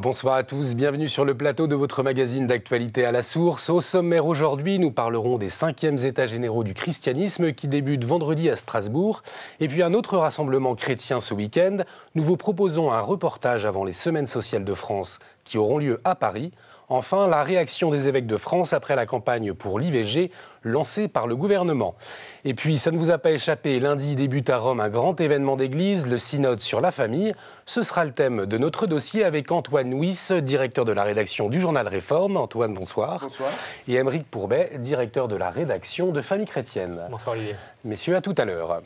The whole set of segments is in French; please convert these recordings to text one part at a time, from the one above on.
Bonsoir à tous, bienvenue sur le plateau de votre magazine d'actualité à la source. Au sommaire aujourd'hui, nous parlerons des 5e États généraux du christianisme qui débutent vendredi à Strasbourg. Et puis un autre rassemblement chrétien ce week-end. Nous vous proposons un reportage avant les Semaines sociales de France qui auront lieu à Paris. Enfin, la réaction des évêques de France après la campagne pour l'IVG lancée par le gouvernement. Et puis, ça ne vous a pas échappé, lundi débute à Rome un grand événement d'église, le synode sur la famille. Ce sera le thème de notre dossier avec Antoine Nuis, directeur de la rédaction du journal Réforme. Antoine, bonsoir. Bonsoir. Et Aymeric Pourbet, directeur de la rédaction de Famille chrétienne. Bonsoir Olivier. Messieurs, à tout à l'heure.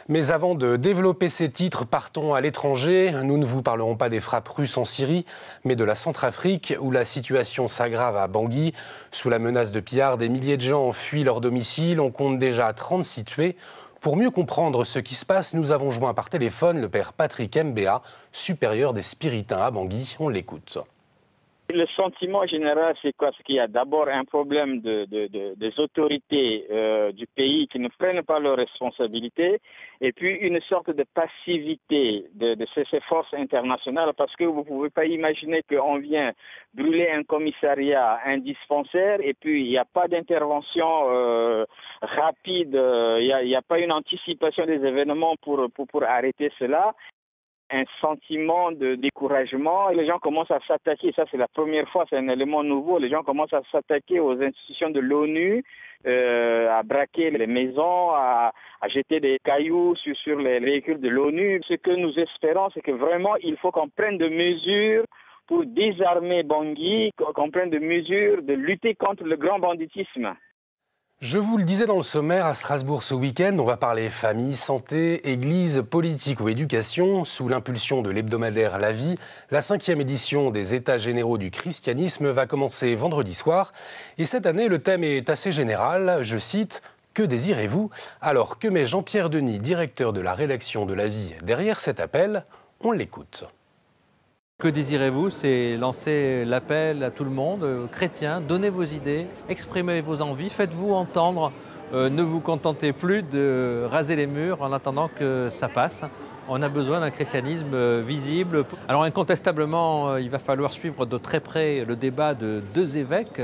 Mais avant de développer ces titres, partons à l'étranger. Nous ne vous parlerons pas des frappes russes en Syrie, mais de la Centrafrique, où la situation s'aggrave à Bangui. Sous la menace de pillards, des milliers de gens ont fui leur domicile. On compte déjà 36 tués. Pour mieux comprendre ce qui se passe, nous avons joint par téléphone le père Patrick Mbea, supérieur des Spiritains à Bangui. On l'écoute. Le sentiment général, c'est quoi? C'est qu'il y a d'abord un problème des autorités du pays qui ne prennent pas leurs responsabilités, et puis une sorte de passivité de ces forces internationales, parce que vous ne pouvez pas imaginer qu'on vient brûler un commissariat, un dispensaire, et puis il n'y a pas d'intervention rapide, il n'y a pas une anticipation des événements pour arrêter cela. Un sentiment de découragement. Les gens commencent à s'attaquer, ça c'est la première fois, c'est un élément nouveau, les gens commencent à s'attaquer aux institutions de l'ONU, à braquer les maisons, à jeter des cailloux sur les véhicules de l'ONU. Ce que nous espérons, c'est que vraiment il faut qu'on prenne des mesures pour désarmer Bangui, qu'on prenne des mesures de lutter contre le grand banditisme. Je vous le disais dans le sommaire, à Strasbourg ce week-end, on va parler famille, santé, église, politique ou éducation. Sous l'impulsion de l'hebdomadaire La Vie, la 5e édition des États généraux du christianisme va commencer vendredi soir. Et cette année, le thème est assez général, je cite « Que désirez-vous » Alors que met Jean-Pierre Denis, directeur de la rédaction de La Vie, derrière cet appel? On l'écoute. Que désirez-vous? C'est lancer l'appel à tout le monde, chrétiens, donnez vos idées, exprimez vos envies, faites-vous entendre, ne vous contentez plus de raser les murs en attendant que ça passe. On a besoin d'un christianisme visible. Alors incontestablement, il va falloir suivre de très près le débat de deux évêques,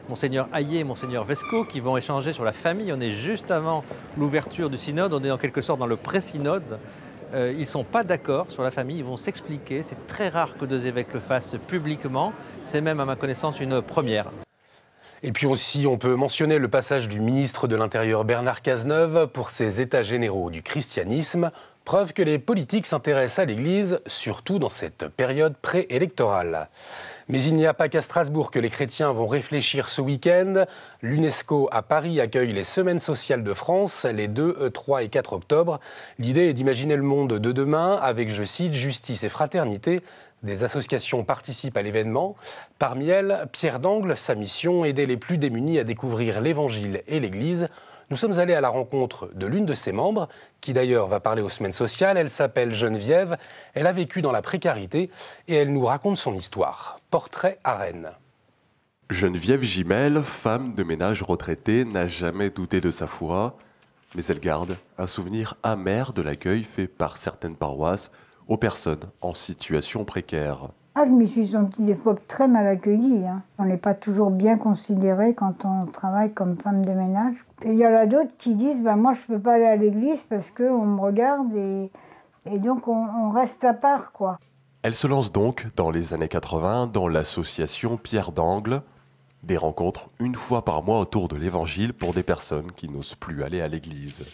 Monseigneur Hayet et Monseigneur Vesco, qui vont échanger sur la famille. On est juste avant l'ouverture du synode, on est en quelque sorte dans le pré-synode. Ils ne sont pas d'accord sur la famille, ils vont s'expliquer. C'est très rare que deux évêques le fassent publiquement. C'est même, à ma connaissance, une première. Et puis aussi, on peut mentionner le passage du ministre de l'Intérieur Bernard Cazeneuve pour ces États généraux du christianisme. Preuve que les politiques s'intéressent à l'Église, surtout dans cette période préélectorale. Mais il n'y a pas qu'à Strasbourg que les chrétiens vont réfléchir ce week-end. L'UNESCO à Paris accueille les Semaines sociales de France les 2, 3 et 4 octobre. L'idée est d'imaginer le monde de demain avec, je cite, justice et fraternité. Des associations participent à l'événement. Parmi elles, Pierre d'Angle, sa mission, aider les plus démunis à découvrir l'Évangile et l'Église. Nous sommes allés à la rencontre de l'une de ses membres, qui d'ailleurs va parler aux Semaines sociales. Elle s'appelle Geneviève, elle a vécu dans la précarité et elle nous raconte son histoire. Portrait à Rennes. Geneviève Gimel, femme de ménage retraitée, n'a jamais douté de sa foi, mais elle garde un souvenir amer de l'accueil fait par certaines paroisses aux personnes en situation précaire. Je me suis sentie des fois très mal accueillie. On n'est pas toujours bien considéré quand on travaille comme femme de ménage. Et il y en a d'autres qui disent moi je ne peux pas aller à l'église parce qu'on me regarde et donc on reste à part, quoi. Elle se lance donc dans les années 80 dans l'association Pierre d'Angle, des rencontres une fois par mois autour de l'Évangile pour des personnes qui n'osent plus aller à l'église.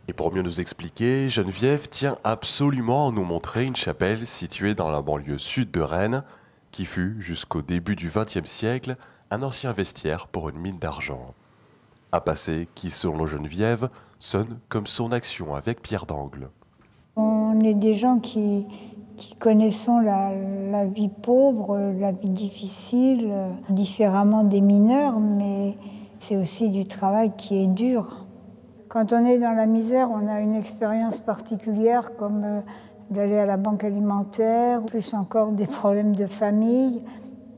Et pour mieux nous expliquer, Geneviève tient absolument à nous montrer une chapelle située dans la banlieue sud de Rennes, qui fut, jusqu'au début du XXe siècle, un ancien vestiaire pour une mine d'argent. Un passé qui, selon Geneviève, sonne comme son action avec Pierre d'Angle. On est des gens qui connaissons la vie pauvre, la vie difficile, différemment des mineurs, mais c'est aussi du travail qui est dur. Quand on est dans la misère, on a une expérience particulière comme d'aller à la banque alimentaire, plus encore des problèmes de famille.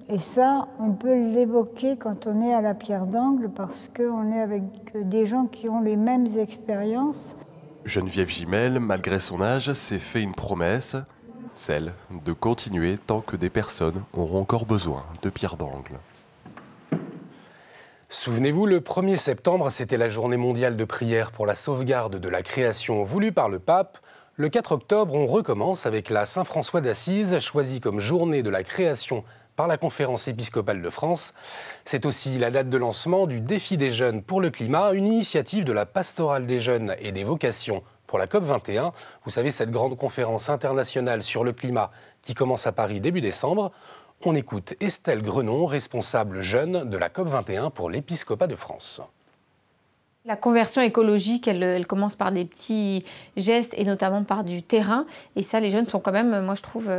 Et ça, on peut l'évoquer quand on est à la Pierre d'Angle parce qu'on est avec des gens qui ont les mêmes expériences. Geneviève Gimel, malgré son âge, s'est fait une promesse, celle de continuer tant que des personnes auront encore besoin de pierres d'angle. Souvenez-vous, le 1er septembre, c'était la journée mondiale de prière pour la sauvegarde de la création voulue par le pape. Le 4 octobre, on recommence avec la Saint-François d'Assise, choisie comme journée de la création par la Conférence épiscopale de France. C'est aussi la date de lancement du Défi des jeunes pour le climat, une initiative de la Pastorale des jeunes et des vocations pour la COP21. Vous savez, cette grande conférence internationale sur le climat qui commence à Paris début décembre. On écoute Estelle Grenon, responsable jeune de la COP21 pour l'Épiscopat de France. La conversion écologique, elle commence par des petits gestes et notamment par du terrain. Et ça, les jeunes sont quand même, moi je trouve,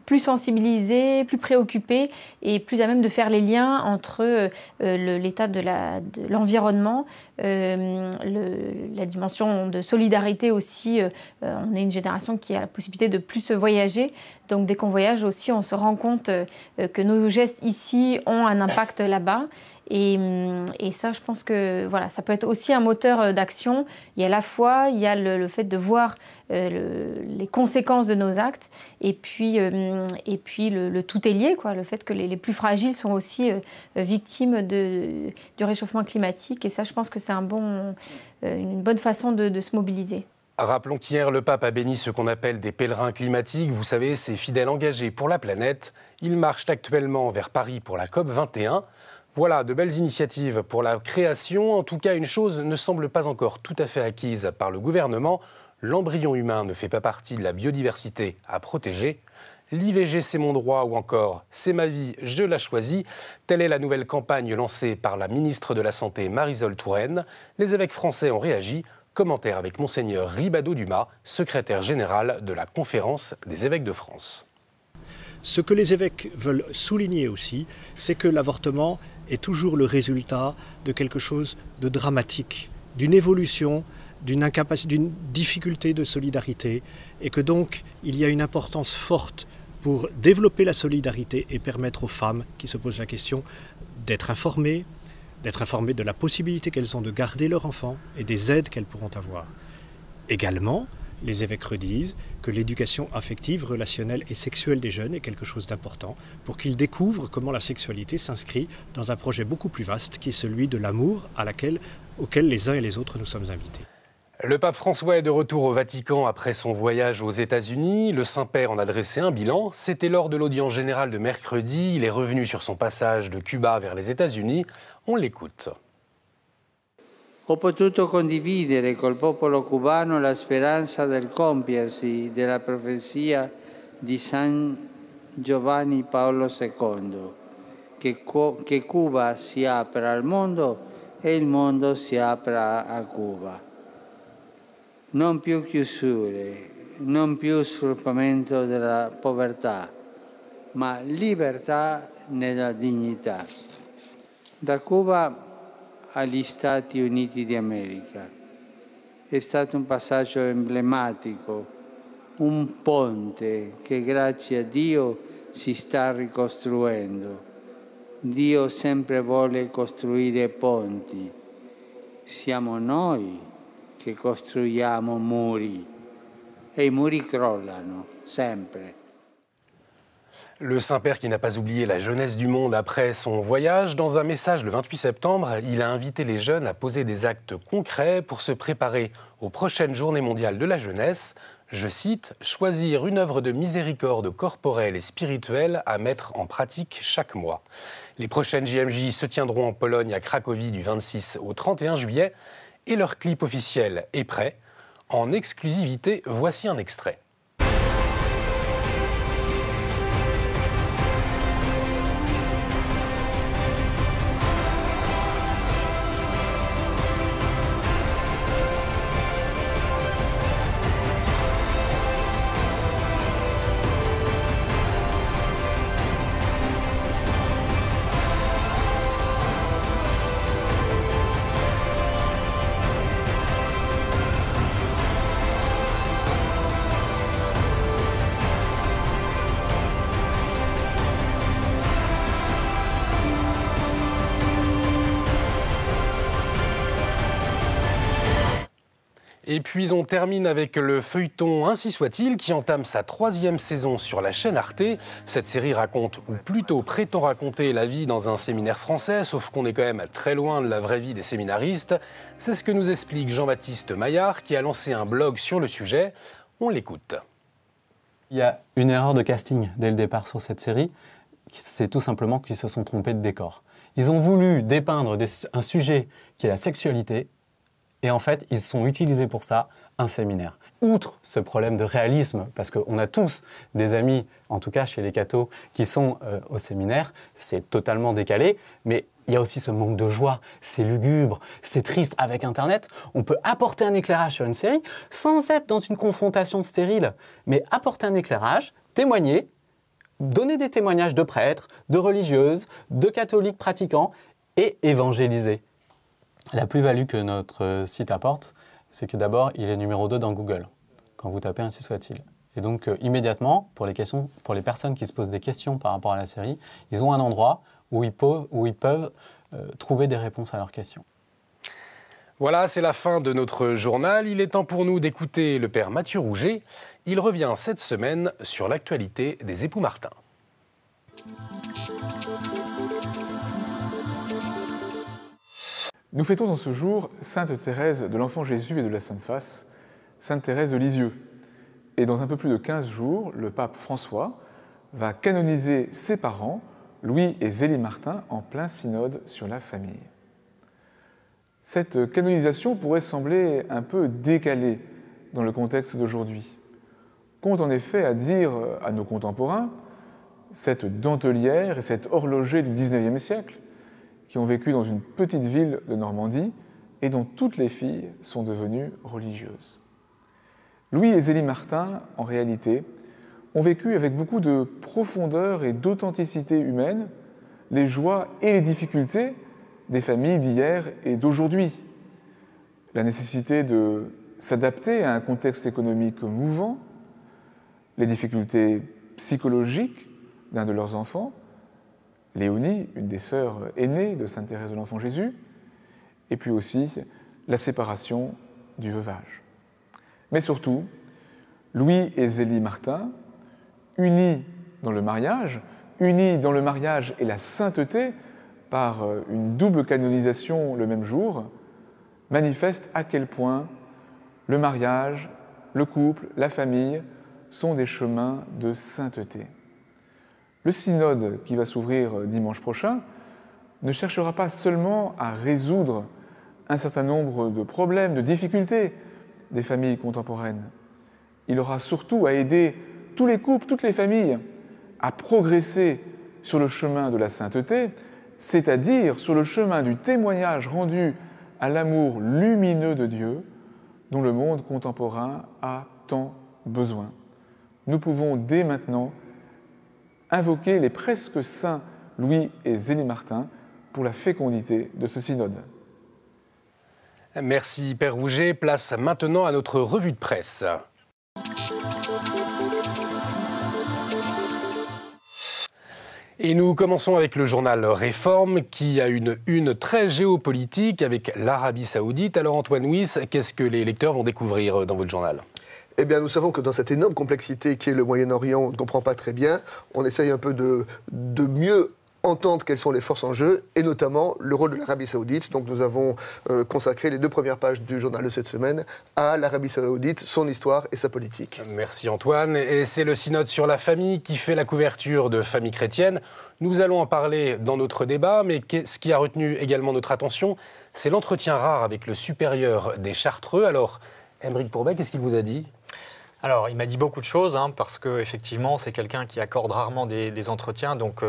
plus sensibilisés, plus préoccupés et plus à même de faire les liens entre l'état de l'environnement, la dimension de solidarité aussi. On est une génération qui a la possibilité de plus voyager. Donc dès qu'on voyage aussi, on se rend compte que nos gestes ici ont un impact là-bas. Et ça, je pense que voilà, ça peut être aussi un moteur d'action. Il y a la foi, il y a le fait de voir les conséquences de nos actes, et puis le tout est lié, quoi. Le fait que les plus fragiles sont aussi victimes du réchauffement climatique. Et ça, je pense que c'est une bonne façon de se mobiliser. Rappelons qu'hier, le pape a béni ce qu'on appelle des pèlerins climatiques. Vous savez, ces fidèles engagés pour la planète. Ils marchent actuellement vers Paris pour la COP21. Voilà, de belles initiatives pour la création. En tout cas, une chose ne semble pas encore tout à fait acquise par le gouvernement. L'embryon humain ne fait pas partie de la biodiversité à protéger. L'IVG, c'est mon droit, ou encore c'est ma vie, je la choisis. Telle est la nouvelle campagne lancée par la ministre de la Santé, Marisol Touraine. Les évêques français ont réagi. Commentaire avec Monseigneur Ribado-Dumas, secrétaire général de la Conférence des évêques de France. Ce que les évêques veulent souligner aussi, c'est que l'avortement est toujours le résultat de quelque chose de dramatique, d'une évolution, d'une difficulté de solidarité, et que donc il y a une importance forte pour développer la solidarité et permettre aux femmes qui se posent la question d'être informées de la possibilité qu'elles ont de garder leur enfant et des aides qu'elles pourront avoir. Également, les évêques redisent que l'éducation affective, relationnelle et sexuelle des jeunes est quelque chose d'important pour qu'ils découvrent comment la sexualité s'inscrit dans un projet beaucoup plus vaste qui est celui de l'amour auquel les uns et les autres nous sommes invités. Le pape François est de retour au Vatican après son voyage aux États-Unis. Le Saint-Père en a dressé un bilan. C'était lors de l'audience générale de mercredi. Il est revenu sur son passage de Cuba vers les États-Unis. On l'écoute. Ho potuto condividere col popolo cubano la speranza del compiersi della profezia di San Giovanni Paolo II, che Cuba si apra al mondo e il mondo si apra a Cuba. Non più chiusure, non più sfruttamento della povertà, ma libertà nella dignità. Da Cuba agli Stati Uniti d'America. È stato un passaggio emblematico, un ponte che grazie a Dio si sta ricostruendo. Dio sempre vuole costruire ponti. Siamo noi che costruiamo muri e i muri crollano sempre. Le Saint-Père qui n'a pas oublié la jeunesse du monde après son voyage. Dans un message le 28 septembre, il a invité les jeunes à poser des actes concrets pour se préparer aux prochaines journées mondiales de la jeunesse. Je cite, « Choisir une œuvre de miséricorde corporelle et spirituelle à mettre en pratique chaque mois ». Les prochaines JMJ se tiendront en Pologne à Cracovie du 26 au 31 juillet et leur clip officiel est prêt. En exclusivité, voici un extrait. Et puis on termine avec le feuilleton Ainsi soit-il qui entame sa 3e saison sur la chaîne Arte. Cette série raconte, ou plutôt prétend raconter, la vie dans un séminaire français, sauf qu'on est quand même très loin de la vraie vie des séminaristes. C'est ce que nous explique Jean-Baptiste Maillard qui a lancé un blog sur le sujet. On l'écoute. Il y a une erreur de casting dès le départ sur cette série, c'est tout simplement qu'ils se sont trompés de décor. Ils ont voulu dépeindre un sujet qui est la sexualité, et en fait, ils ont utilisé pour ça un séminaire. Outre ce problème de réalisme, parce qu'on a tous des amis, en tout cas chez les cathos, qui sont au séminaire, c'est totalement décalé, mais il y a aussi ce manque de joie, c'est lugubre, c'est triste. Avec Internet, on peut apporter un éclairage sur une série sans être dans une confrontation stérile, mais apporter un éclairage, témoigner, donner des témoignages de prêtres, de religieuses, de catholiques pratiquants et évangéliser. La plus-value que notre site apporte, c'est que d'abord, il est numéro 2 dans Google, quand vous tapez Ainsi soit-il. Et donc, immédiatement, pour les personnes qui se posent des questions par rapport à la série, ils ont un endroit où ils peuvent trouver des réponses à leurs questions. Voilà, c'est la fin de notre journal. Il est temps pour nous d'écouter le père Mathieu Rouget. Il revient cette semaine sur l'actualité des époux Martin. Nous fêtons en ce jour Sainte Thérèse de l'Enfant Jésus et de la Sainte Face, Sainte Thérèse de Lisieux. Et dans un peu plus de 15 jours, le pape François va canoniser ses parents, Louis et Zélie Martin, en plein synode sur la famille. Cette canonisation pourrait sembler un peu décalée dans le contexte d'aujourd'hui. Compte en effet à dire à nos contemporains, cette dentelière et cet horloger du XIXe siècle, qui ont vécu dans une petite ville de Normandie et dont toutes les filles sont devenues religieuses. Louis et Zélie Martin, en réalité, ont vécu avec beaucoup de profondeur et d'authenticité humaine les joies et les difficultés des familles d'hier et d'aujourd'hui. La nécessité de s'adapter à un contexte économique mouvant, les difficultés psychologiques d'un de leurs enfants, Léonie, une des sœurs aînées de Sainte Thérèse de l'Enfant Jésus, et puis aussi la séparation du veuvage. Mais surtout, Louis et Zélie Martin, unis dans le mariage et la sainteté par une double canonisation le même jour, manifestent à quel point le mariage, le couple, la famille sont des chemins de sainteté. Le synode qui va s'ouvrir dimanche prochain ne cherchera pas seulement à résoudre un certain nombre de problèmes, de difficultés des familles contemporaines. Il aura surtout à aider tous les couples, toutes les familles à progresser sur le chemin de la sainteté, c'est-à-dire sur le chemin du témoignage rendu à l'amour lumineux de Dieu dont le monde contemporain a tant besoin. Nous pouvons dès maintenant invoquer les presque saints Louis et Zélie Martin pour la fécondité de ce synode. Merci Père Rouget. Place maintenant à notre revue de presse. Et nous commençons avec le journal Réforme qui a une très géopolitique avec l'Arabie Saoudite. Alors Antoine Wyss, qu'est-ce que les lecteurs vont découvrir dans votre journal ? Eh bien, nous savons que dans cette énorme complexité qui est le Moyen-Orient, on ne comprend pas très bien. On essaye un peu de mieux entendre quelles sont les forces en jeu, et notamment le rôle de l'Arabie Saoudite. Donc nous avons consacré les 2 premières pages du journal de cette semaine à l'Arabie Saoudite, son histoire et sa politique. Merci Antoine. Et c'est le synode sur la famille qui fait la couverture de Famille chrétienne. Nous allons en parler dans notre débat, mais ce qui a retenu également notre attention, c'est l'entretien rare avec le supérieur des Chartreux. Alors, Aymeric Pourbet, qu'est-ce qu'il vous a dit ? Alors, il m'a dit beaucoup de choses, parce qu'effectivement, c'est quelqu'un qui accorde rarement des entretiens. Donc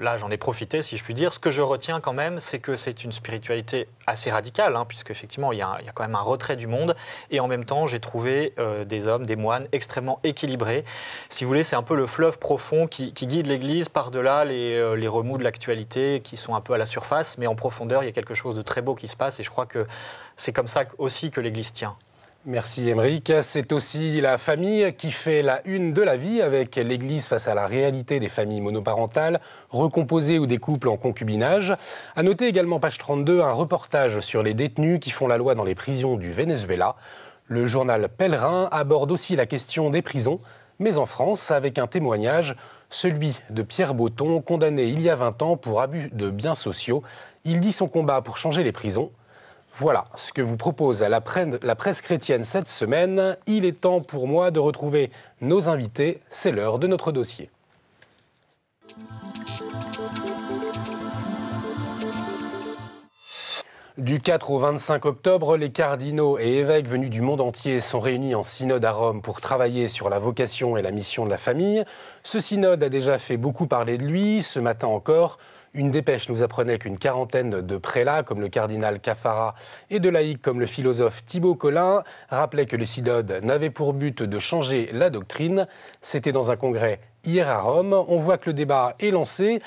là, j'en ai profité, si je puis dire. Ce que je retiens quand même, c'est que c'est une spiritualité assez radicale, puisqu'effectivement, il y a quand même un retrait du monde. Et en même temps, j'ai trouvé des hommes, des moines extrêmement équilibrés. Si vous voulez, c'est un peu le fleuve profond qui guide l'Église par-delà les remous de l'actualité qui sont un peu à la surface. Mais en profondeur, il y a quelque chose de très beau qui se passe. Et je crois que c'est comme ça aussi que l'Église tient. Merci Aymeric. C'est aussi la famille qui fait la une de la vie avec l'Église face à la réalité des familles monoparentales, recomposées ou des couples en concubinage. À noter également, page 32, un reportage sur les détenus qui font la loi dans les prisons du Venezuela. Le journal Pèlerin aborde aussi la question des prisons, mais en France avec un témoignage, celui de Pierre Botton, condamné il y a 20 ans pour abus de biens sociaux. Il dit son combat pour changer les prisons. Voilà ce que vous propose la presse chrétienne cette semaine. Il est temps pour moi de retrouver nos invités. C'est l'heure de notre dossier. Du 4 au 25 octobre, les cardinaux et évêques venus du monde entier sont réunis en synode à Rome pour travailler sur la vocation et la mission de la famille. Ce synode a déjà fait beaucoup parler de lui. Ce matin encore, une dépêche nous apprenait qu'une quarantaine de prélats, comme le cardinal Caffarra, et de laïcs comme le philosophe Thibaut Collin, rappelaient que le synode n'avait pour but de changer la doctrine. C'était dans un congrès hier à Rome. On voit que le débat est lancé.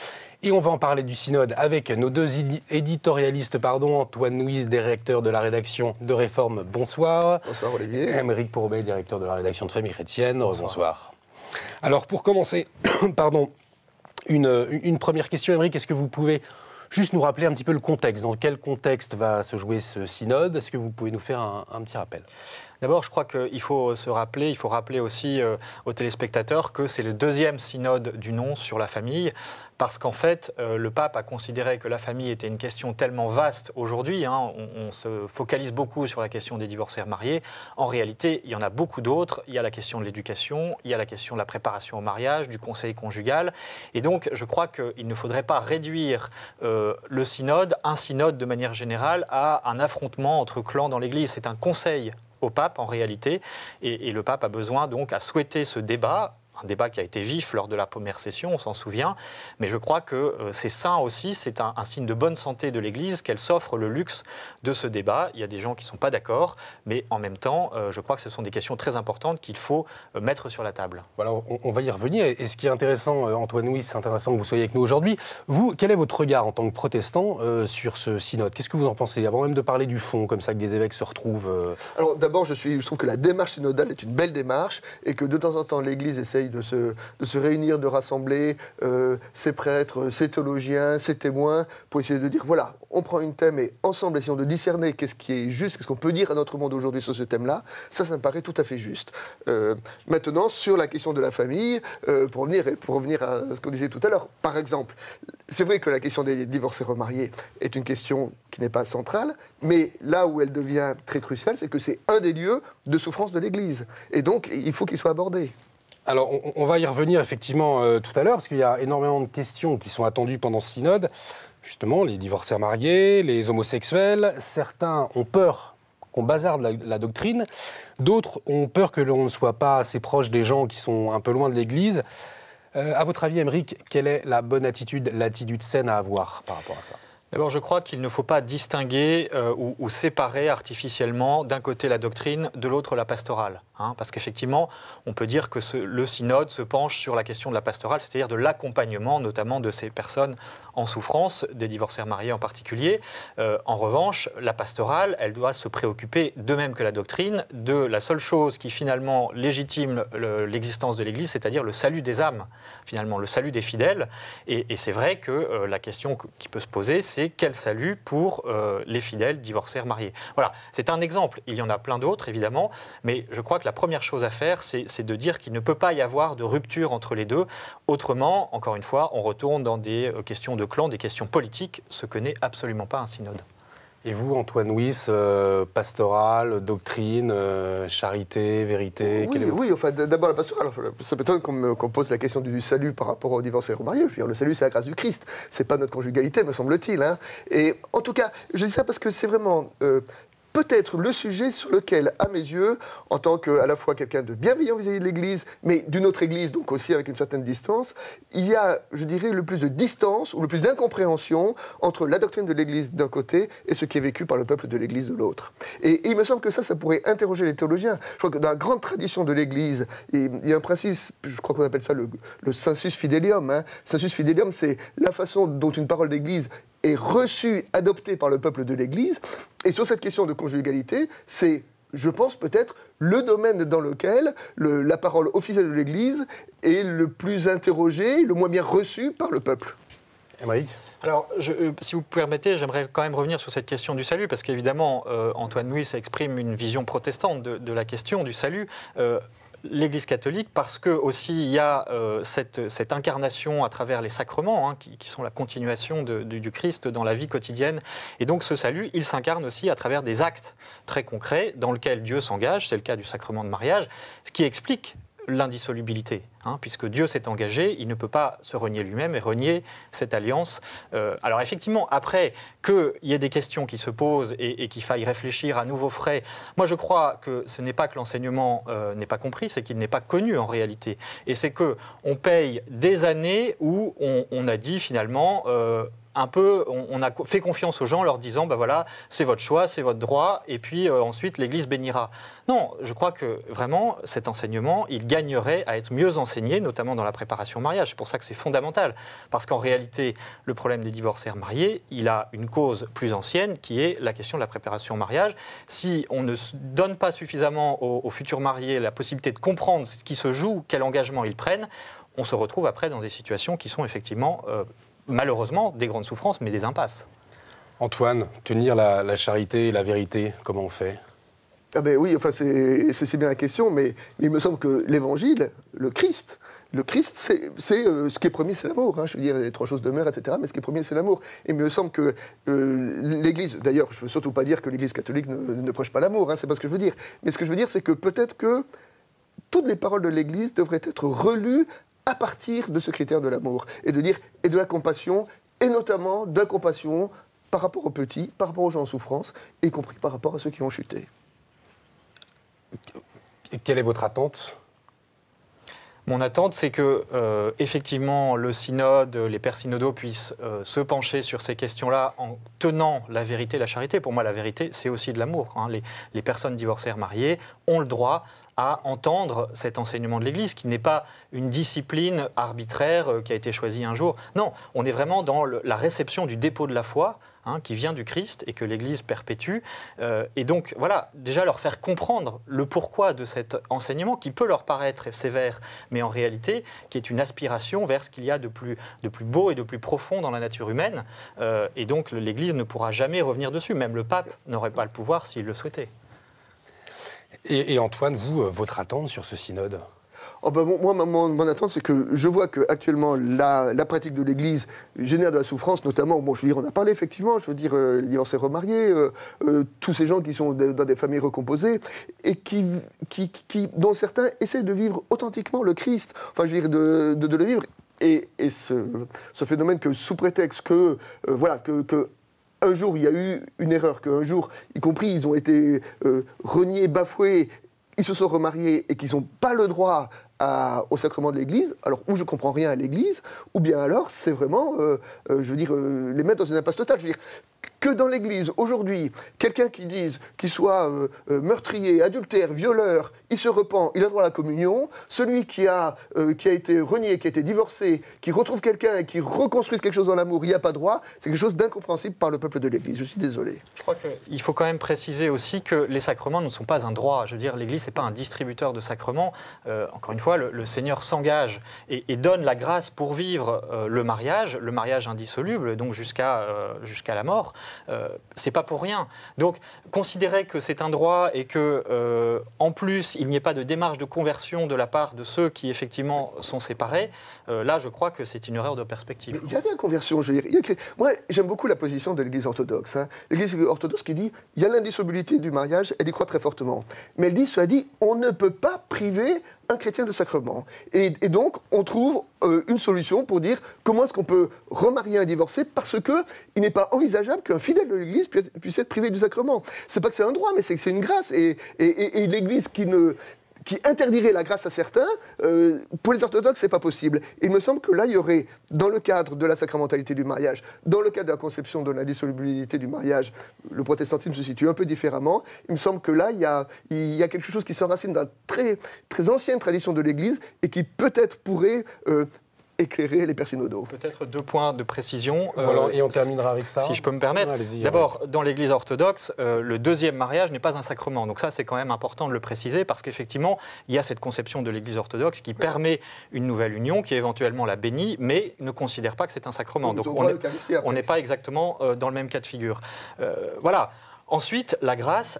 Et on va en parler du synode avec nos deux éditorialistes, Antoine Nuis, directeur de la rédaction de Réforme, bonsoir. Bonsoir Olivier. Aymeric Pourbet, directeur de la rédaction de Famille Chrétienne, bonsoir. Alors pour commencer, une première question, Aymeric, est-ce que vous pouvez juste nous rappeler un petit peu le contexte? Dans quel contexte va se jouer ce synode? Est-ce que vous pouvez nous faire un petit rappel? D'abord, je crois qu'il faut se rappeler, il faut rappeler aussi aux téléspectateurs que c'est le deuxième synode du nom sur la famille, parce qu'en fait, le pape a considéré que la famille était une question tellement vaste aujourd'hui, on se focalise beaucoup sur la question des divorcés mariés. En réalité, il y en a beaucoup d'autres. Il y a la question de l'éducation, il y a la question de la préparation au mariage, du conseil conjugal. Et donc, je crois qu'il ne faudrait pas réduire le synode, un synode de manière générale, à un affrontement entre clans dans l'Église. C'est un conseil au pape en réalité, et le pape a besoin donc, a souhaité ce débat, un débat qui a été vif lors de la première session, on s'en souvient, mais je crois que c'est sain aussi, c'est un signe de bonne santé de l'Église qu'elle s'offre le luxe de ce débat. Il y a des gens qui ne sont pas d'accord, mais en même temps, je crois que ce sont des questions très importantes qu'il faut mettre sur la table. Voilà, on va y revenir, et ce qui est intéressant, Antoine Nuis, c'est intéressant que vous soyez avec nous aujourd'hui. Vous, quel est votre regard en tant que protestant sur ce synode? Qu'est-ce que vous en pensez, avant même de parler du fond, comme ça que des évêques se retrouvent Alors d'abord, je trouve que la démarche synodale est une belle démarche, et que de temps en temps, l'Église essaye de se réunir, de rassembler ses prêtres, ses théologiens, ses témoins, pour essayer de dire, voilà, on prend une thème et ensemble essayons de discerner qu'est-ce qui est juste, qu'est-ce qu'on peut dire à notre monde aujourd'hui sur ce thème-là. Ça me paraît tout à fait juste. Maintenant, sur la question de la famille, pour revenir à ce qu'on disait tout à l'heure, par exemple, c'est vrai que la question des divorcés remariés est une question qui n'est pas centrale, mais là où elle devient très cruciale, c'est que c'est un des lieux de souffrance de l'Église. Et donc, il faut qu'il soit abordé. Alors, on va y revenir effectivement tout à l'heure, parce qu'il y a énormément de questions qui sont attendues pendant ce synode. Justement, les divorcés mariés, les homosexuels. Certains ont peur qu'on bazarde la doctrine. D'autres ont peur que l'on ne soit pas assez proche des gens qui sont un peu loin de l'Église. À votre avis, Aymeric, quelle est la bonne attitude, l'attitude saine à avoir par rapport à ça? D'abord, je crois qu'il ne faut pas distinguer ou séparer artificiellement d'un côté la doctrine, de l'autre la pastorale. Parce qu'effectivement, on peut dire que le synode se penche sur la question de la pastorale, c'est-à-dire de l'accompagnement notamment de ces personnes en souffrance, des divorcés mariés en particulier. En revanche, la pastorale, elle doit se préoccuper, de même que la doctrine, de la seule chose qui finalement légitime l'existence de l'Église, c'est-à-dire le salut des âmes, finalement, le salut des fidèles. Et c'est vrai que la question qui peut se poser, c'est quel salut pour les fidèles divorcés mariés. Voilà, c'est un exemple. Il y en a plein d'autres, évidemment, mais je crois que la première chose à faire, c'est de dire qu'il ne peut pas y avoir de rupture entre les deux. Autrement, encore une fois, on retourne dans des questions de clan, des questions politiques, ce que n'est absolument pas un synode. Et vous, Antoine Nuis, pastorale, doctrine, charité, vérité? Oui, enfin, d'abord la pastorale. Ça m'étonne qu'on pose la question du salut par rapport aux divorcés remariés. Je veux dire, le salut, c'est la grâce du Christ. C'est pas notre conjugalité, me semble-t-il. Et en tout cas, je dis ça parce que c'est vraiment peut-être le sujet sur lequel, à mes yeux, en tant qu'à la fois quelqu'un de bienveillant vis-à-vis de l'Église, mais d'une autre Église, donc aussi avec une certaine distance, il y a, je dirais, le plus de distance ou le plus d'incompréhension entre la doctrine de l'Église d'un côté et ce qui est vécu par le peuple de l'Église de l'autre. Et il me semble que ça pourrait interroger les théologiens. Je crois que dans la grande tradition de l'Église, il y a un principe, je crois qu'on appelle ça le sensus fidelium. Sensus fidelium, c'est la façon dont une parole d'Église est reçue, adoptée par le peuple de l'Église. Et sur cette question de conjugalité, c'est, je pense, peut-être le domaine dans lequel la parole officielle de l'Église est le plus interrogée, le moins bien reçue par le peuple. Aymeric ? Alors, si vous permettez, j'aimerais quand même revenir sur cette question du salut, parce qu'évidemment, Antoine Nuis exprime une vision protestante de la question du salut. L'Église catholique, parce que aussi il y a cette incarnation à travers les sacrements, hein, qui sont la continuation du Christ dans la vie quotidienne. Et donc ce salut, il s'incarne aussi à travers des actes très concrets dans lesquels Dieu s'engage, c'est le cas du sacrement de mariage, ce qui explique l'indissolubilité, hein, puisque Dieu s'est engagé, il ne peut pas se renier lui-même et renier cette alliance. Alors effectivement, après qu'il y ait des questions qui se posent et qu'il faille réfléchir à nouveau frais, moi je crois que ce n'est pas que l'enseignement n'est pas compris, c'est qu'il n'est pas connu en réalité. Et c'est qu'on paye des années où on a dit finalement... un peu, on a fait confiance aux gens en leur disant, ben voilà, c'est votre choix, c'est votre droit, et puis ensuite l'Église bénira. Non, je crois que vraiment, cet enseignement, il gagnerait à être mieux enseigné, notamment dans la préparation au mariage. C'est pour ça que c'est fondamental, parce qu'en réalité, le problème des divorcés mariés, il a une cause plus ancienne, qui est la question de la préparation au mariage. Si on ne donne pas suffisamment aux futurs mariés la possibilité de comprendre ce qui se joue, quel engagement ils prennent, on se retrouve après dans des situations qui sont effectivement... malheureusement, des grandes souffrances, mais des impasses. Antoine, tenir la charité et la vérité, comment on fait ? Ah ben oui, enfin c'est bien la question, mais il me semble que l'Évangile, le Christ, c'est ce qui est premier, c'est l'amour. Hein, je veux dire, les trois choses demeurent, etc. Mais ce qui est premier, c'est l'amour. Et il me semble que l'Église, d'ailleurs, je ne veux surtout pas dire que l'Église catholique ne prêche pas l'amour, hein, c'est pas ce que je veux dire. Mais ce que je veux dire, c'est que peut-être que toutes les paroles de l'Église devraient être relues à partir de ce critère de l'amour, et de dire, et de la compassion, et notamment de la compassion par rapport aux petits, par rapport aux gens en souffrance, y compris par rapport à ceux qui ont chuté. Quelle est votre attente ? Mon attente, c'est que, effectivement, le synode, les pères synodaux puissent se pencher sur ces questions-là en tenant la vérité, la charité. Pour moi, la vérité, c'est aussi de l'amour. Hein. Les personnes divorcées mariées ont le droit à entendre cet enseignement de l'Église, qui n'est pas une discipline arbitraire qui a été choisie un jour. Non, on est vraiment dans la réception du dépôt de la foi, hein, qui vient du Christ et que l'Église perpétue. Et donc, voilà, déjà leur faire comprendre le pourquoi de cet enseignement qui peut leur paraître sévère, mais en réalité, qui est une aspiration vers ce qu'il y a de plus beau et de plus profond dans la nature humaine. Et donc, l'Église ne pourra jamais revenir dessus. Même le pape n'aurait pas le pouvoir s'il le souhaitait. Et Antoine, vous, votre attente sur ce synode ? Oh ben moi, mon attente, c'est que je vois qu'actuellement, la pratique de l'Église génère de la souffrance, notamment, bon, je veux dire, on a parlé effectivement, je veux dire, les divorcés remariés, tous ces gens qui sont dans des familles recomposées, et dont certains essaient de vivre authentiquement le Christ, enfin, je veux dire, de le vivre, et ce phénomène que, sous prétexte que, voilà, que un jour, il y a eu une erreur, qu'un jour, y compris, ils ont été reniés, bafoués, ils se sont remariés et qu'ils n'ont pas le droit au sacrement de l'Église, alors ou je ne comprends rien à l'Église, ou bien alors c'est vraiment, je veux dire, les mettre dans une impasse totale. Je veux dire, que dans l'Église, aujourd'hui, quelqu'un qui soit meurtrier, adultère, violeur, il se repent, il a droit à la communion. Celui qui a été renié, qui a été divorcé, qui retrouve quelqu'un et qui reconstruise quelque chose dans l'amour, il n'y a pas droit. C'est quelque chose d'incompréhensible par le peuple de l'Église. Je suis désolé. Je crois qu'il faut quand même préciser aussi que les sacrements ne sont pas un droit. Je veux dire, l'Église, ce n'est pas un distributeur de sacrements. Encore une fois, le Seigneur s'engage et donne la grâce pour vivre le mariage indissoluble, donc jusqu'à la mort. C'est pas pour rien. Donc, considérer que c'est un droit et que, en plus, il n'y ait pas de démarche de conversion de la part de ceux qui, effectivement, sont séparés, là, je crois que c'est une erreur de perspective. Mais il y a de la conversion, je veux dire. Moi, j'aime beaucoup la position de l'Église orthodoxe. Hein. L'Église orthodoxe qui dit il y a l'indissolubilité du mariage, elle y croit très fortement. Mais elle dit, cela dit, on ne peut pas priver un chrétien de sacrement. Et donc, on trouve une solution pour dire comment est-ce qu'on peut remarier un divorcé parce qu'il n'est pas envisageable qu'un fidèle de l'Église puisse être privé du sacrement. C'est pas que c'est un droit, mais c'est que c'est une grâce. Et l'Église qui interdirait la grâce à certains, pour les orthodoxes, c'est pas possible. Il me semble que là, il y aurait, dans le cadre de la sacramentalité du mariage, dans le cadre de la conception de l'indissolubilité du mariage, le protestantisme se situe un peu différemment. Il me semble que là, il y a quelque chose qui s'enracine dans la très, très ancienne tradition de l'Église et qui peut-être pourrait éclairer les pères synodaux. Peut-être 2 points de précision. Voilà, et on terminera avec ça. Si je peux me permettre. D'abord, dans l'Église orthodoxe, le deuxième mariage n'est pas un sacrement. Donc ça, c'est quand même important de le préciser parce qu'effectivement, il y a cette conception de l'Église orthodoxe qui permet une nouvelle union, qui éventuellement la bénit, mais ne considère pas que c'est un sacrement. Donc on n'est pas exactement dans le même cas de figure. Voilà. Ensuite, la grâce,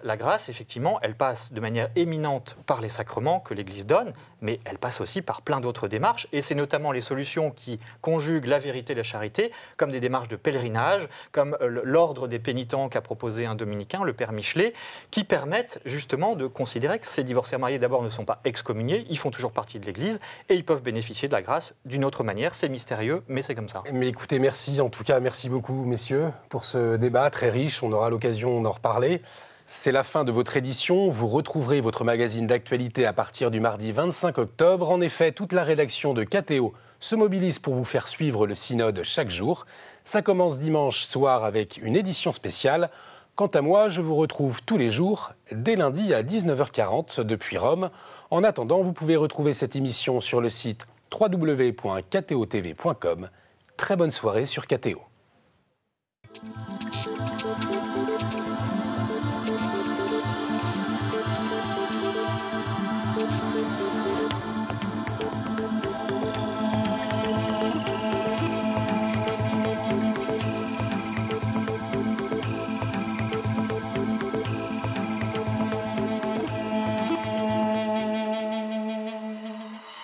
effectivement, elle passe de manière éminente par les sacrements que l'Église donne, mais elle passe aussi par plein d'autres démarches, et c'est notamment les solutions qui conjuguent la vérité et la charité, comme des démarches de pèlerinage, comme l'ordre des pénitents qu'a proposé un dominicain, le père Michelet, qui permettent justement de considérer que ces divorcés mariés, d'abord, ne sont pas excommuniés, ils font toujours partie de l'Église, et ils peuvent bénéficier de la grâce d'une autre manière. C'est mystérieux, mais c'est comme ça. Mais écoutez, merci, en tout cas, merci beaucoup, messieurs, pour ce débat très riche. On aura l'occasion d'en reparler. C'est la fin de votre édition. Vous retrouverez votre magazine d'actualité à partir du mardi 25 octobre. En effet, toute la rédaction de KTO se mobilise pour vous faire suivre le synode chaque jour. Ça commence dimanche soir avec une édition spéciale. Quant à moi, je vous retrouve tous les jours, dès lundi à 19h40 depuis Rome. En attendant, vous pouvez retrouver cette émission sur le site www.ktotv.com. Très bonne soirée sur KTO.